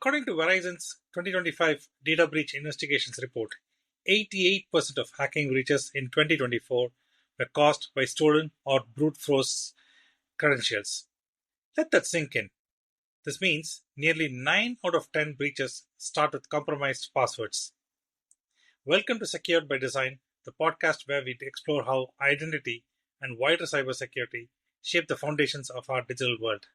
According to Verizon's 2025 Data Breach Investigations Report, 88% of hacking breaches in 2024 were caused by stolen or brute force credentials. Let that sink in. This means nearly 9 out of 10 breaches start with compromised passwords. Welcome to Secured by Design, the podcast where we explore how identity and wider cybersecurity shape the foundations of our digital world.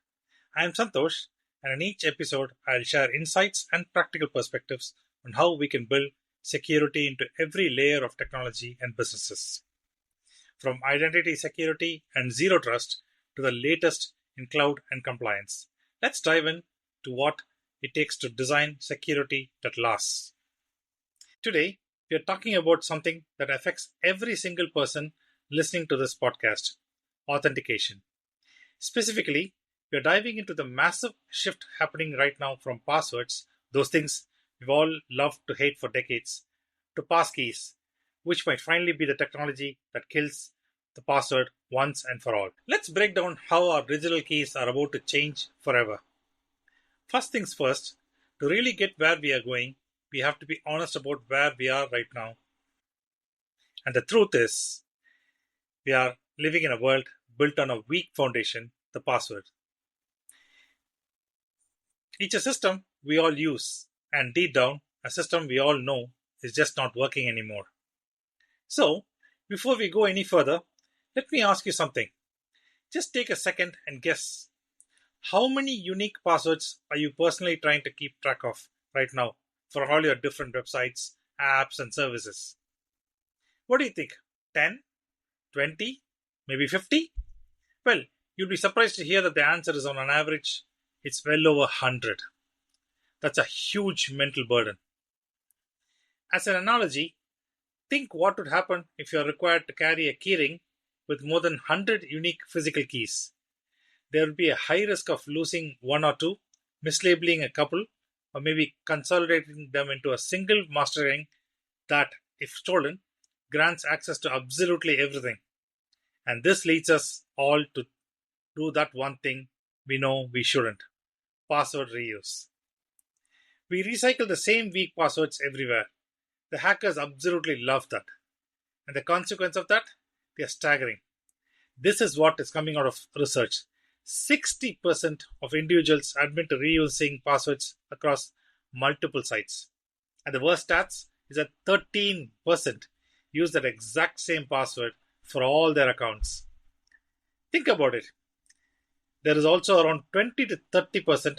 I am Santosh, and in each episode, I'll share insights and practical perspectives on how we can build security into every layer of technology and businesses. From identity security and zero trust to the latest in cloud and compliance. Let's dive in to what it takes to design security that lasts. Today, we are talking about something that affects every single person listening to this podcast: authentication. Specifically, we are diving into the massive shift happening right now from passwords, those things we've all loved to hate for decades, to passkeys, which might finally be the technology that kills the password once and for all. Let's break down how our digital keys are about to change forever. First things first, to really get where we are going, we have to be honest about where we are right now. And the truth is, we are living in a world built on a weak foundation, the password. It's a system we all use, and deep down, a system we all know is just not working anymore. So, before we go any further, let me ask you something. Just take a second and guess. How many unique passwords are you personally trying to keep track of right now for all your different websites, apps, and services? What do you think? 10? 20? Maybe 50? Well, you'll be surprised to hear that the answer is on an average, it's well over 100. That's a huge mental burden. As an analogy, think what would happen if you are required to carry a keyring with more than 100 unique physical keys. There would be a high risk of losing one or two, mislabeling a couple, or maybe consolidating them into a single master ring that, if stolen, grants access to absolutely everything. And this leads us all to do that one thing we know we shouldn't: password reuse. We recycle the same weak passwords everywhere. The hackers absolutely love that. And the consequence of that? They are staggering. This is what is coming out of research. 60% of individuals admit to reusing passwords across multiple sites. And the worst stats is that 13% use that exact same password for all their accounts. Think about it. There is also around 20 to 30%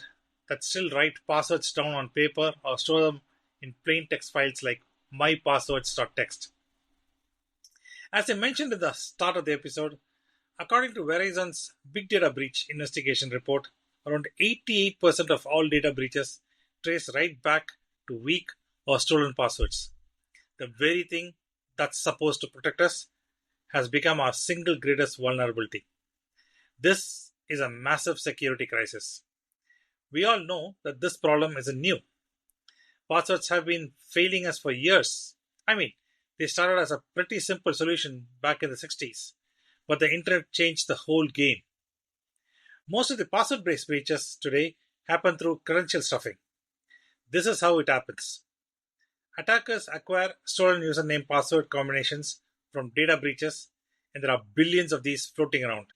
that still write passwords down on paper or store them in plain text files like mypasswords.txt. As I mentioned at the start of the episode, according to Verizon's Big Data Breach Investigation Report, around 88% of all data breaches trace right back to weak or stolen passwords. The very thing that's supposed to protect us has become our single greatest vulnerability. This is a massive security crisis. We all know that this problem isn't new. Passwords have been failing us for years. They started as a pretty simple solution back in the 60s, but the internet changed the whole game. Most of the password-based breaches today happen through credential stuffing. This is how it happens. Attackers acquire stolen username password combinations from data breaches, and there are billions of these floating around.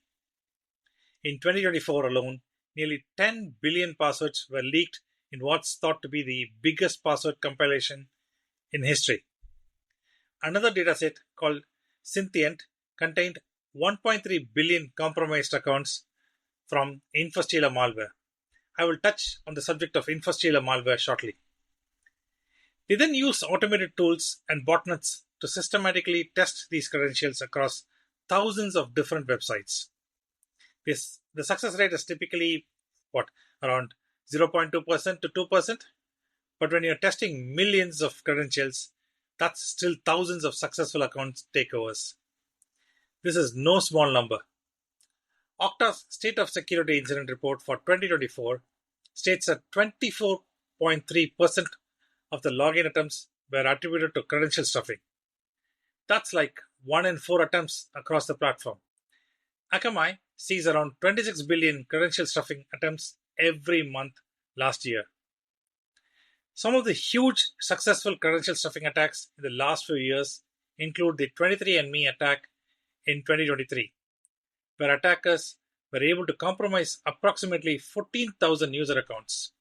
In 2024 alone, nearly 10 billion passwords were leaked in what's thought to be the biggest password compilation in history. Another dataset called Synthient contained 1.3 billion compromised accounts from infostealer malware. I will touch on the subject of infostealer malware shortly. They then use automated tools and botnets to systematically test these credentials across thousands of different websites. The success rate is typically around 0.2% to 2%, but when you're testing millions of credentials, that's still thousands of successful account takeovers. This is no small number. Okta's State of Security Incident Report for 2024 states that 24.3% of the login attempts were attributed to credential stuffing. That's like 1 in 4 attempts across the platform. Akamai sees around 26 billion credential stuffing attempts every month last year. Some of the huge successful credential stuffing attacks in the last few years include the 23andMe attack in 2023, where attackers were able to compromise approximately 14,000 user accounts.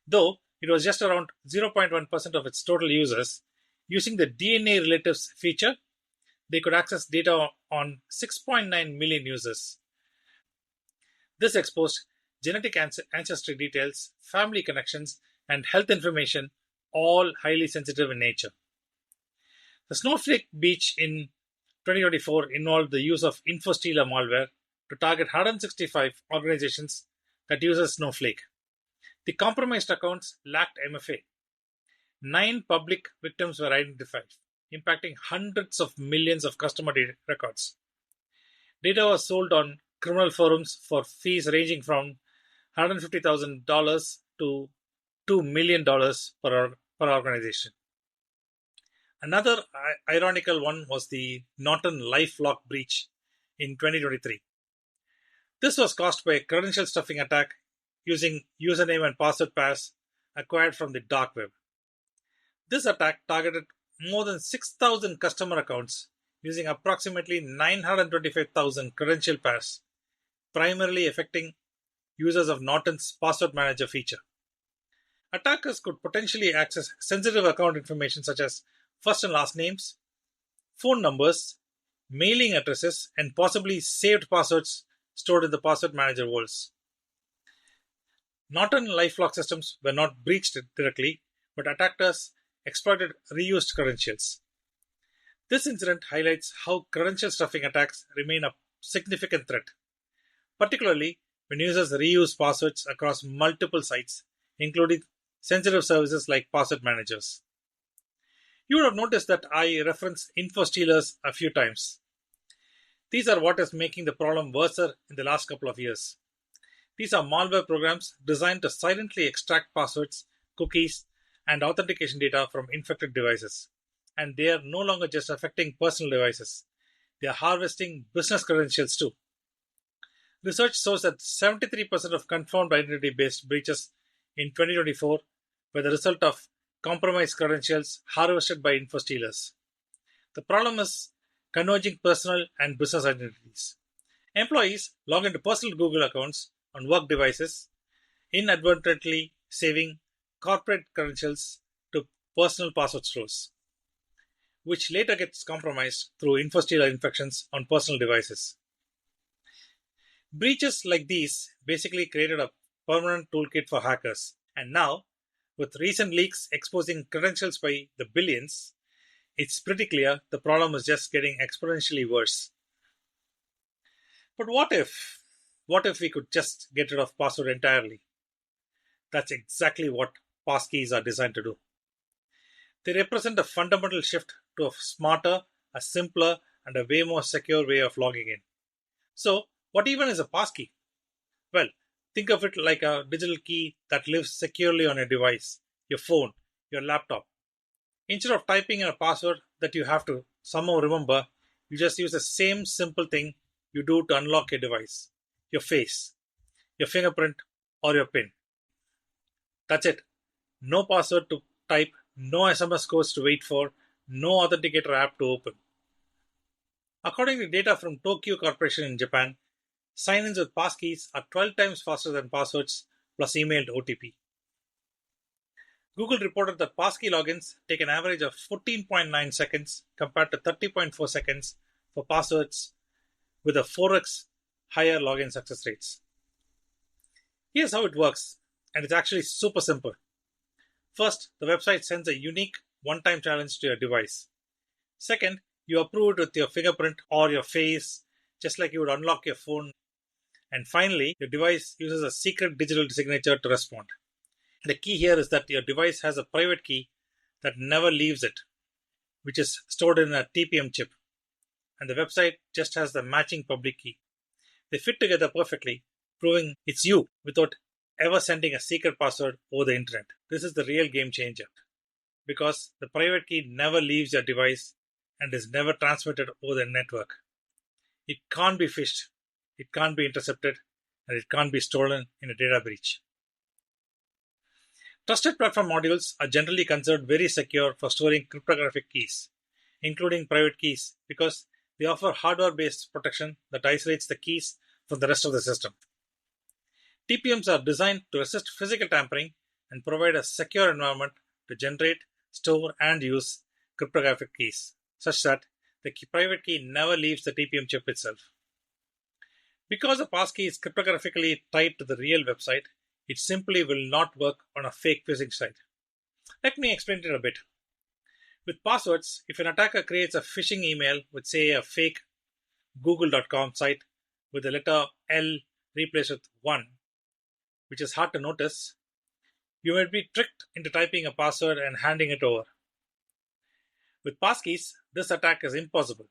Though it was just around 0.1% of its total users, using the DNA relatives feature, they could access data on 6.9 million users. This exposed genetic ancestry details, family connections, and health information, all highly sensitive in nature. The Snowflake breach in 2024 involved the use of InfoStealer malware to target 165 organizations that uses Snowflake. The compromised accounts lacked MFA. 9 public victims were identified, impacting hundreds of millions of customer data records. Data was sold on criminal forums for fees ranging from $150,000 to $2 million per organization. Another ironical one was the Norton LifeLock breach in 2023. This was caused by a credential stuffing attack using username and password pairs acquired from the dark web. This attack targeted more than 6,000 customer accounts using approximately 925,000 credential pairs, primarily affecting users of Norton's Password Manager feature. Attackers could potentially access sensitive account information such as first and last names, phone numbers, mailing addresses, and possibly saved passwords stored in the Password Manager vaults. Norton LifeLock systems were not breached directly, but attackers exploited reused credentials. This incident highlights how credential stuffing attacks remain a significant threat, particularly when users reuse passwords across multiple sites, including sensitive services like password managers. You would have noticed that I referenced InfoStealers a few times. These are what is making the problem worse in the last couple of years. These are malware programs designed to silently extract passwords, cookies, and authentication data from infected devices. And they are no longer just affecting personal devices. They are harvesting business credentials too. Research shows that 73% of confirmed identity-based breaches in 2024 were the result of compromised credentials harvested by InfoStealers. The problem is converging personal and business identities. Employees log into personal Google accounts on work devices, inadvertently saving corporate credentials to personal password stores, which later gets compromised through InfoStealer infections on personal devices. Breaches like these basically created a permanent toolkit for hackers, and now, with recent leaks exposing credentials by the billions, it's pretty clear the problem is just getting exponentially worse. But what if? What if we could just get rid of password entirely? That's exactly what passkeys are designed to do. They represent a fundamental shift to a smarter, a simpler, and a way more secure way of logging in. So, what even is a passkey? Well, think of it like a digital key that lives securely on your device, your phone, your laptop. Instead of typing in a password that you have to somehow remember, you just use the same simple thing you do to unlock your device: your face, your fingerprint, or your PIN. That's it. No password to type, no SMS codes to wait for, no authenticator app to open. According to data from Tokyo Corporation in Japan, sign-ins with passkeys are 12 times faster than passwords plus emailed OTP. Google reported that passkey logins take an average of 14.9 seconds compared to 30.4 seconds for passwords, with a 4x higher login success rates. Here's how it works, and it's actually super simple. First, the website sends a unique one-time challenge to your device. Second, you approve it with your fingerprint or your face, just like you would unlock your phone. And finally, your device uses a secret digital signature to respond. The key here is that your device has a private key that never leaves it, which is stored in a TPM chip, and the website just has the matching public key. They fit together perfectly, proving it's you without ever sending a secret password over the internet. This is the real game changer, because the private key never leaves your device and is never transmitted over the network. It can't be phished, it can't be intercepted, and it can't be stolen in a data breach. Trusted platform modules are generally considered very secure for storing cryptographic keys, including private keys, because they offer hardware based protection that isolates the keys from the rest of the system. TPMs are designed to resist physical tampering and provide a secure environment to generate, store, and use cryptographic keys, such that the private key never leaves the TPM chip itself. Because a passkey is cryptographically tied to the real website, it simply will not work on a fake phishing site. Let me explain it a bit. With passwords, if an attacker creates a phishing email with, say, a fake google.com site with the letter L replaced with 1, which is hard to notice, you might be tricked into typing a password and handing it over. With passkeys, this attack is impossible.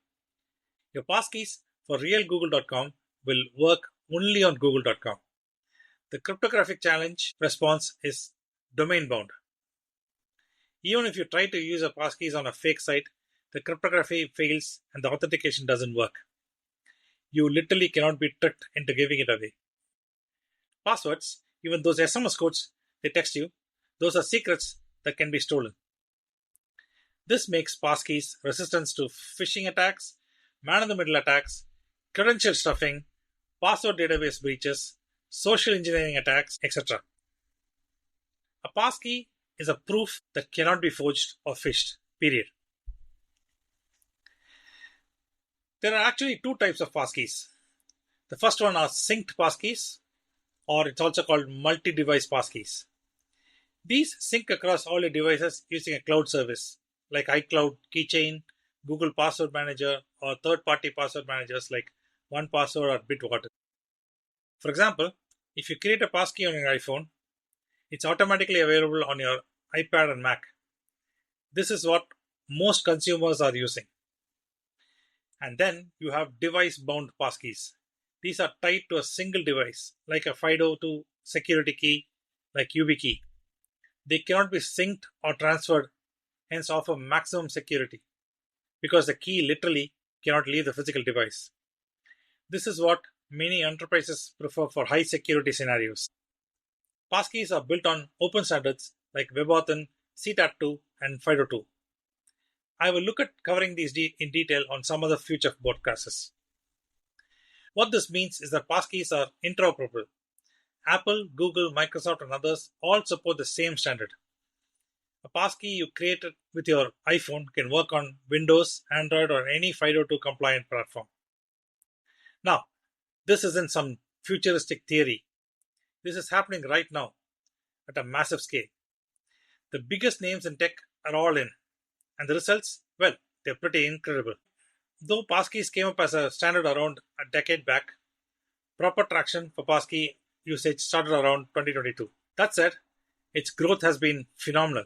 Your passkeys for real google.com will work only on google.com. The cryptographic challenge response is domain bound. Even if you try to use a passkeys on a fake site, the cryptography fails and the authentication doesn't work. You literally cannot be tricked into giving it away. Passwords, even those SMS codes they text you, those are secrets that can be stolen. This makes passkeys resistant to phishing attacks, man-in-the-middle attacks, credential stuffing, password database breaches, social engineering attacks, etc. A passkey is a proof that cannot be forged or phished, period. There are actually two types of passkeys. The first one are synced passkeys, or it's also called multi-device passkeys. These sync across all your devices using a cloud service like iCloud, Keychain, Google Password Manager, or third-party password managers like 1Password or Bitwarden. For example, if you create a passkey on your iPhone, it's automatically available on your iPad and Mac. This is what most consumers are using. And then you have device-bound passkeys. These are tied to a single device, like a FIDO2 security key, like YubiKey. They cannot be synced or transferred, hence offer maximum security, because the key literally cannot leave the physical device. This is what many enterprises prefer for high security scenarios. Passkeys are built on open standards like WebAuthn, CTAT2, and FIDO2. I will look at covering these in detail on some other future podcasts. What this means is that passkeys are interoperable. Apple, Google, Microsoft, and others all support the same standard. A passkey you created with your iPhone can work on Windows, Android, or any FIDO2 compliant platform. Now, this isn't some futuristic theory. This is happening right now at a massive scale. The biggest names in tech are all in, and the results, well, they're pretty incredible. Though passkeys came up as a standard around a decade back, proper traction for passkey usage started around 2022. That said, its growth has been phenomenal.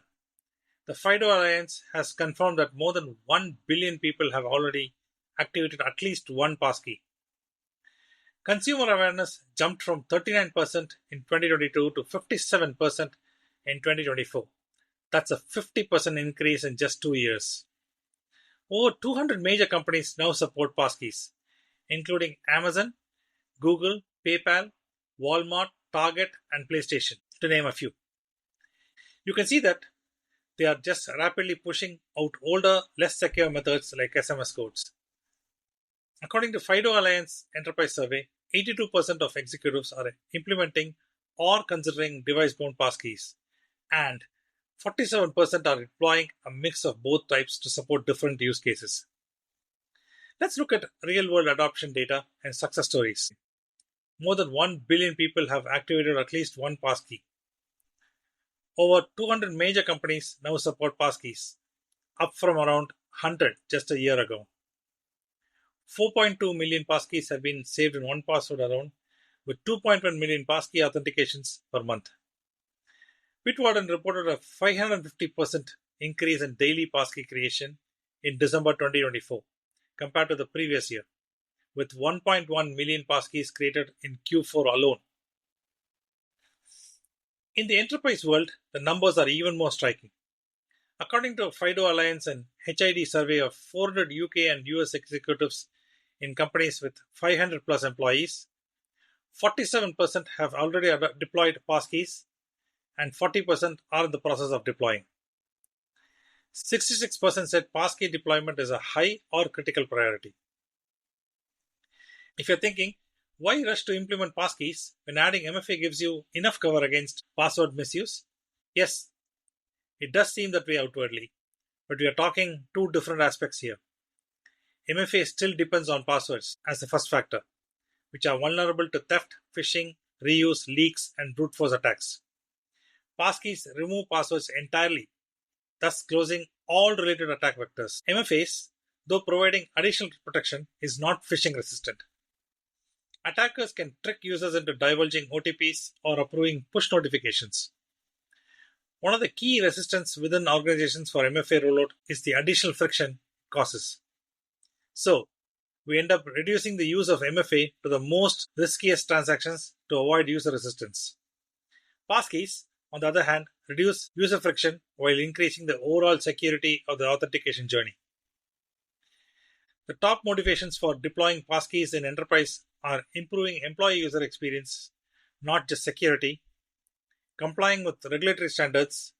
The FIDO Alliance has confirmed that more than 1 billion people have already activated at least one passkey. Consumer awareness jumped from 39% in 2022 to 57% in 2024. That's a 50% increase in just 2 years. Over 200 major companies now support passkeys, including Amazon, Google, PayPal, Walmart, Target, and PlayStation, to name a few. You can see that they are just rapidly pushing out older, less secure methods like SMS codes. According to FIDO Alliance Enterprise Survey, 82% of executives are implementing or considering device-bound passkeys, and 47% are deploying a mix of both types to support different use cases. Let's look at real-world adoption data and success stories. More than 1 billion people have activated at least one passkey. Over 200 major companies now support passkeys, up from around 100 just a year ago. 4.2 million passkeys have been saved in 1Password alone, with 2.1 million passkey authentications per month. Bitwarden reported a 550% increase in daily passkey creation in December 2024 compared to the previous year, with 1.1 million passkeys created in Q4 alone. In the enterprise world, the numbers are even more striking. According to FIDO Alliance and HID survey of 400 UK and US executives in companies with 500 plus employees, 47% have already deployed passkeys, and 40% are in the process of deploying. 66% said passkey deployment is a high or critical priority. If you're thinking, why rush to implement passkeys when adding MFA gives you enough cover against password misuse? Yes, it does seem that way outwardly, but we are talking two different aspects here. MFA still depends on passwords as the first factor, which are vulnerable to theft, phishing, reuse, leaks, and brute force attacks. Passkeys remove passwords entirely, thus closing all related attack vectors. MFAs, though providing additional protection, is not phishing resistant. Attackers can trick users into divulging OTPs or approving push notifications. One of the key resistance within organizations for MFA rollout is the additional friction it causes. So, we end up reducing the use of MFA to the most riskiest transactions to avoid user resistance. Passkeys, on the other hand, reduce user friction while increasing the overall security of the authentication journey. The top motivations for deploying passkeys in enterprise are improving employee user experience, not just security, complying with regulatory standards,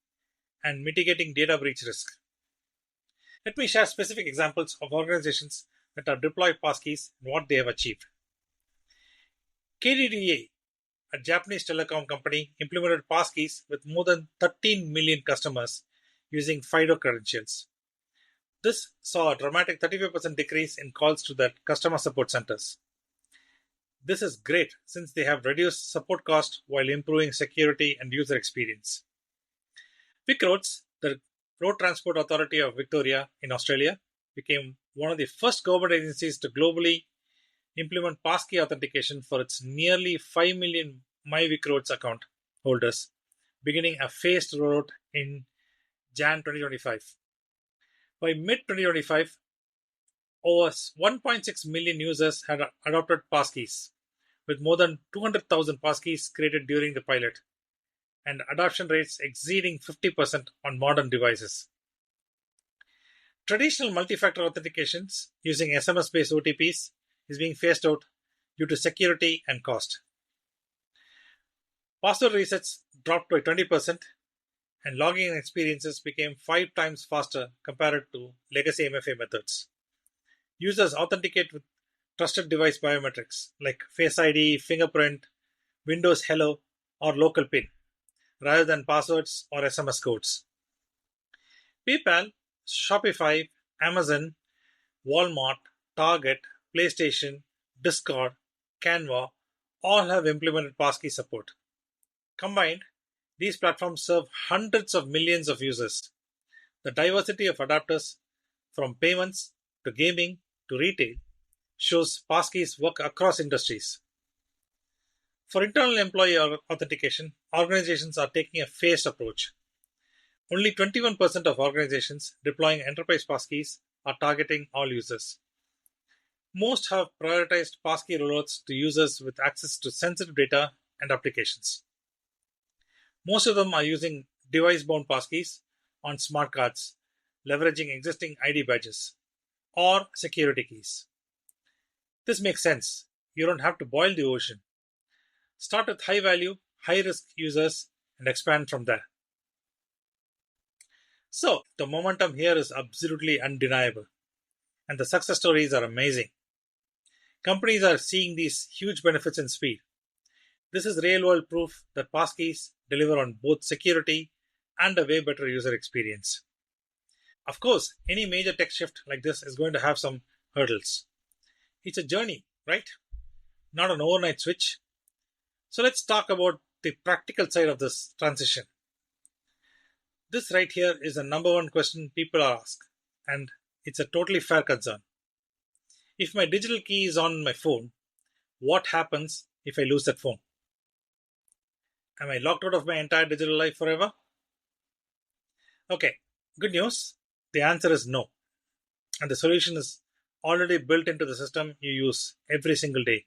and mitigating data breach risk. Let me share specific examples of organizations that have deployed passkeys and what they have achieved. KDDA, a Japanese telecom company, implemented passkeys with more than 13 million customers using FIDO credentials. This saw a dramatic 35% decrease in calls to their customer support centers. This is great since they have reduced support cost while improving security and user experience. VicRoads, the Road Transport Authority of Victoria in Australia, became one of the first government agencies to globally implement passkey authentication for its nearly 5 million MyVicRoads account holders, beginning a phased rollout in Jan 2025. By mid 2025, over 1.6 million users had adopted passkeys, with more than 200,000 passkeys created during the pilot, and adoption rates exceeding 50% on modern devices. Traditional multi-factor authentications using SMS-based OTPs is being phased out due to security and cost. Password resets dropped by 20%, and logging experiences became 5 times faster compared to legacy MFA methods. Users authenticate with trusted device biometrics like Face ID, fingerprint, Windows Hello, or local PIN, rather than passwords or SMS codes. PayPal, Shopify, Amazon, Walmart, Target, PlayStation, Discord, Canva all have implemented passkey support. Combined, these platforms serve hundreds of millions of users. The diversity of adapters, from payments to gaming to retail, shows passkeys work across industries. For internal employee authentication, organizations are taking a phased approach. Only 21% of organizations deploying enterprise passkeys are targeting all users. Most have prioritized passkey rollouts to users with access to sensitive data and applications. Most of them are using device-bound passkeys on smart cards, leveraging existing ID badges, or security keys. This makes sense. You don't have to boil the ocean. Start with high value, high risk users and expand from there. So, the momentum here is absolutely undeniable, and the success stories are amazing. Companies are seeing these huge benefits in speed. This is real world proof that passkeys deliver on both security and a way better user experience. Of course, any major tech shift like this is going to have some hurdles. It's a journey, right? Not an overnight switch. So let's talk about the practical side of this transition. This right here is the number one question people ask, and it's a totally fair concern. If my digital key is on my phone, what happens if I lose that phone? Am I locked out of my entire digital life forever? Okay, good news. The answer is no. And the solution is already built into the system you use every single day.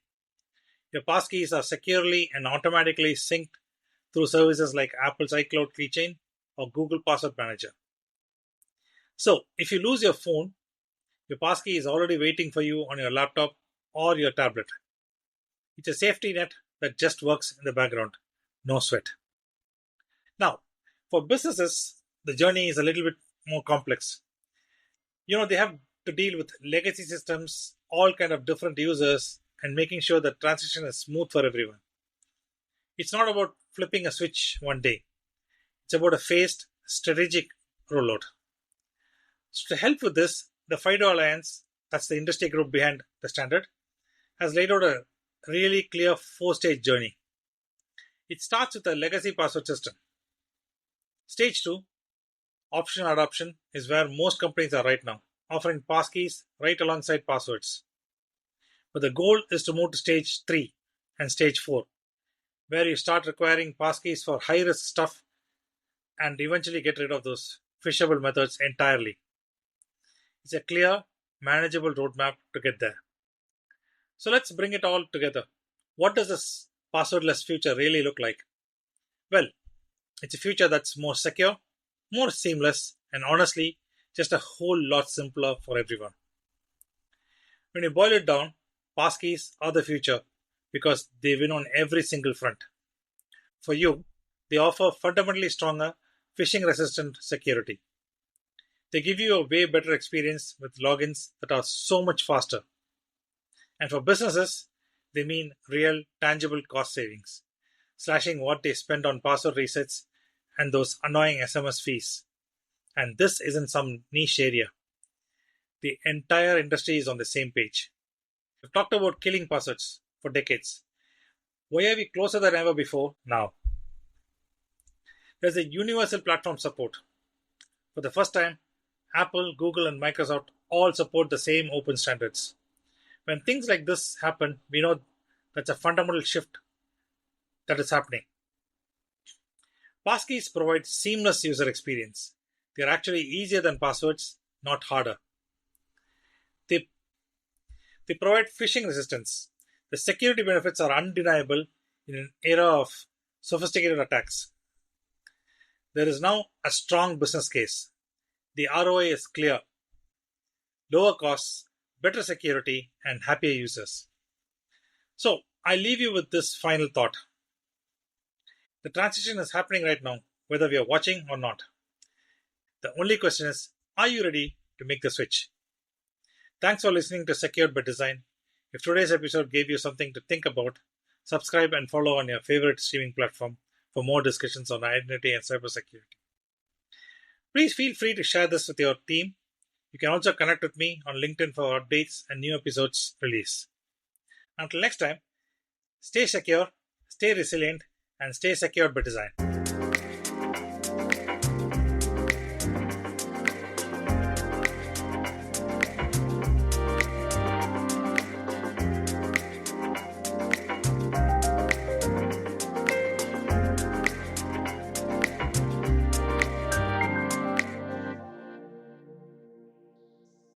Your passkeys are securely and automatically synced through services like Apple's iCloud Keychain or Google Password Manager. So, if you lose your phone, your passkey is already waiting for you on your laptop or your tablet. It's a safety net that just works in the background. No sweat. Now, for businesses, the journey is a little bit more complex. They have to deal with legacy systems, all kind of different users, and making sure the transition is smooth for everyone. It's not about flipping a switch one day. It's about a phased, strategic rollout. So to help with this, the FIDO Alliance, that's the industry group behind the standard, has laid out a really clear four-stage journey. It starts with a legacy password system. Stage 2, optional adoption, is where most companies are right now, offering passkeys right alongside passwords. But the goal is to move to stage 3 and stage 4, where you start requiring passkeys for high risk stuff and eventually get rid of those phishable methods entirely. It's a clear, manageable roadmap to get there. So let's bring it all together. What does this passwordless future really look like? Well, it's a future that's more secure, more seamless, and honestly, just a whole lot simpler for everyone. When you boil it down, passkeys are the future because they win on every single front. For you, they offer fundamentally stronger phishing resistant security. They give you a way better experience with logins that are so much faster. And for businesses, they mean real, tangible cost savings, slashing what they spend on password resets and those annoying SMS fees. And this isn't some niche area. The entire industry is on the same page. We've talked about killing passwords for decades. Why are we closer than ever before now? There's a universal platform support. For the first time, Apple, Google, and Microsoft all support the same open standards. When things like this happen, we know that's a fundamental shift that is happening. Passkeys provide seamless user experience. They are actually easier than passwords, not harder. They, they provide phishing resistance. The security benefits are undeniable in an era of sophisticated attacks. There is now a strong business case. The ROI is clear. Lower costs, better security, and happier users. So, I leave you with this final thought. The transition is happening right now, whether we are watching or not. The only question is, are you ready to make the switch? Thanks for listening to Secured by Design. If today's episode gave you something to think about, subscribe and follow on your favorite streaming platform for more discussions on identity and cybersecurity. Please feel free to share this with your team. You can also connect with me on LinkedIn for updates and new episodes release. Until next time, stay secure, stay resilient, and stay secured by design.